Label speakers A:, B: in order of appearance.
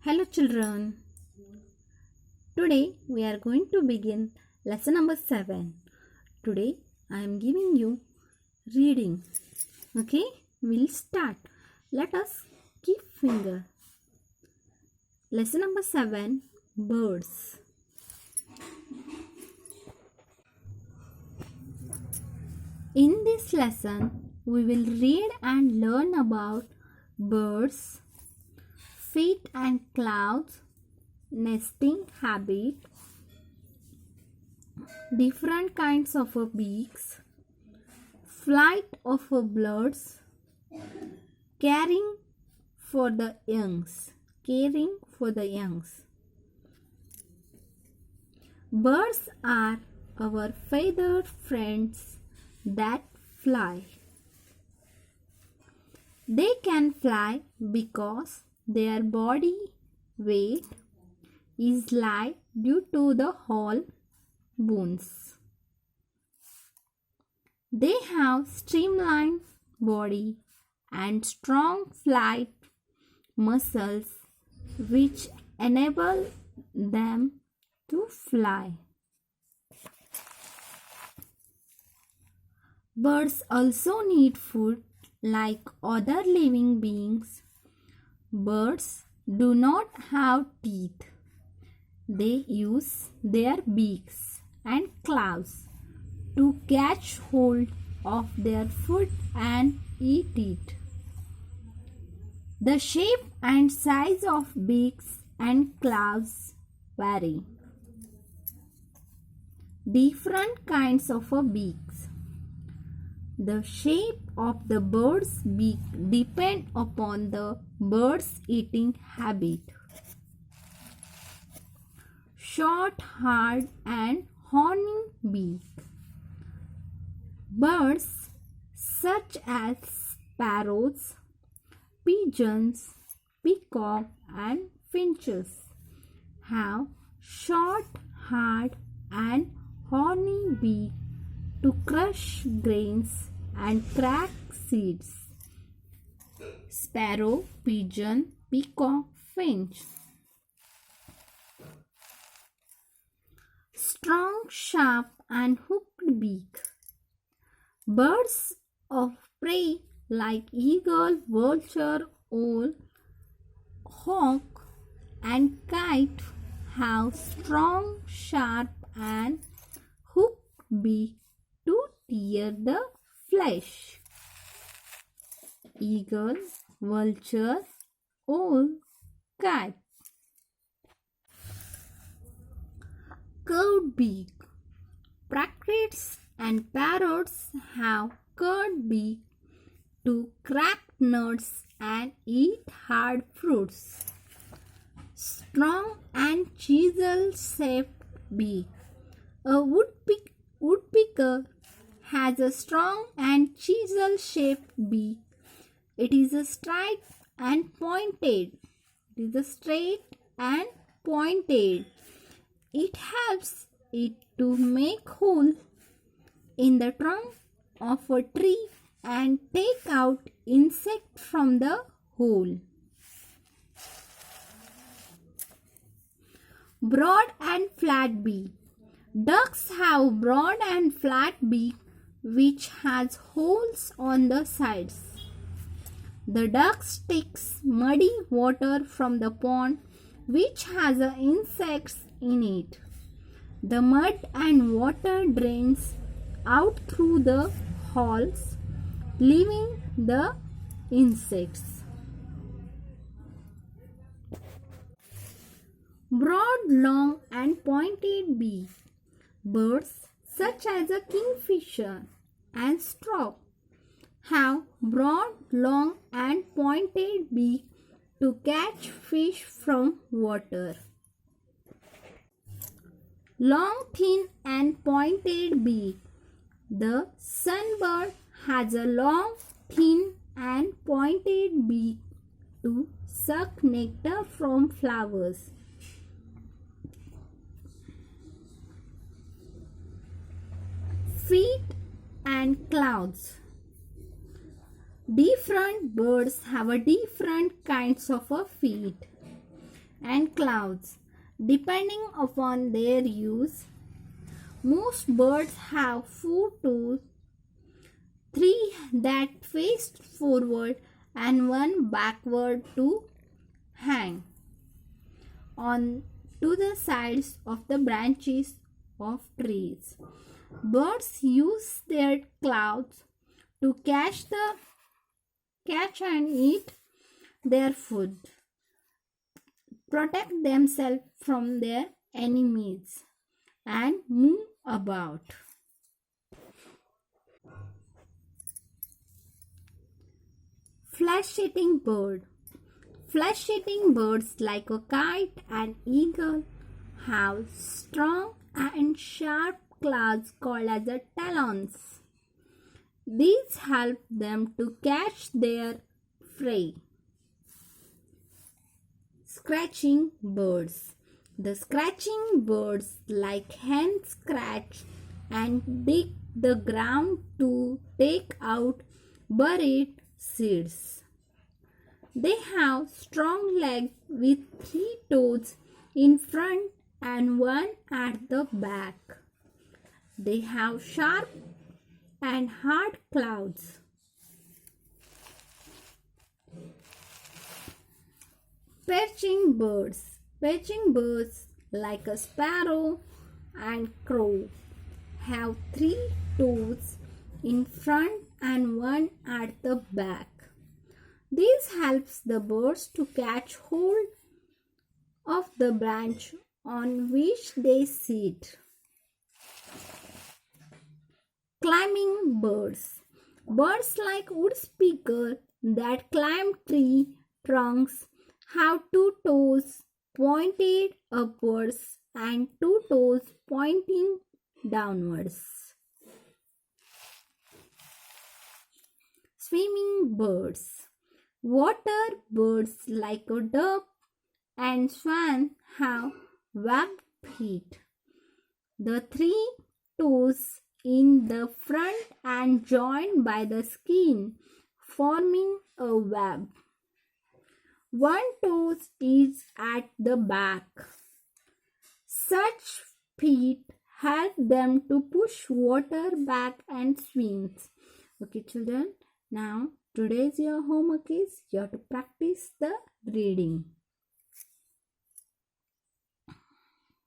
A: Hello children. Today we are going to begin lesson number 7. Today I am giving you reading. Okay, we'll start. Let us keep finger. Lesson number 7, birds. In this lesson we will read and learn about birds, feet and clouds, nesting habit, different kinds of beaks, flight of birds, caring for the youngs. Birds are our feathered friends that fly. They can fly because their body weight is light due to the hollow bones. They have streamlined body and strong flight muscles which enable them to fly. Birds also need food like other living beings. Birds do not have teeth. They use their beaks and claws to catch hold of their food and eat it. The shape and size of beaks and claws vary. Different kinds of beaks. The shape of the bird's beak depends upon the bird's eating habit. Short, hard and horny beak. Birds such as sparrows, pigeons, peacock and finches have short, hard and horny beak to crush grains and crack seeds. Sparrow, pigeon, peacock, finch. Strong, sharp and hooked beak. Birds of prey like eagle, vulture, owl, hawk and kite have strong, sharp and hooked beak to tear the flesh. Eagle, vulture, owl, kite. Curved beak. Parakeets and parrots have curved beak to crack nuts and eat hard fruits. Strong and chisel-shaped beak. A woodpecker has a strong and chisel-shaped beak. It is straight and pointed. It helps it to make hole in the trunk of a tree and take out insect from the hole. Broad and flat beak. Ducks have broad and flat beak which has holes on the sides. The duck takes muddy water from the pond which has insects in it. The mud and water drains out through the holes, leaving the insects. Broad, long and pointed beak. Birds such as a kingfisher and stork have broad, long and pointed beak to catch fish from water. Long, thin and pointed beak. The sunbird has a long, thin and pointed beak to suck nectar from flowers. Feet and clouds. Different birds have a different kinds of a feet and claws depending upon their use. Most birds have 4 toes, 3 that face forward and 1 backward to hang on to the sides of the branches of trees. Birds use their claws to catch and eat their food, protect themselves from their enemies, and move about. Flesh-eating bird. Flesh-eating birds like a kite and eagle have strong and sharp claws called as the talons. These help them to catch their prey. Scratching birds. The scratching birds like hens scratch and dig the ground to take out buried seeds. They have strong legs with 3 toes in front and 1 at the back. They have sharp and hard claws. Perching birds. Perching birds like a sparrow and crow have 3 toes in front and 1 at the back. This helps the birds to catch hold of the branch on which they sit. Climbing birds. Birds like woodpecker that climb tree trunks have 2 toes pointed upwards and 2 toes pointing downwards. Swimming birds. Water birds like a duck and swan have webbed feet. The 3 toes in the front and joined by the skin, forming a web. 1 toe is at the back. Such feet help them to push water back and swim. Okay, children. Now, today's your homework is you have to practice the reading.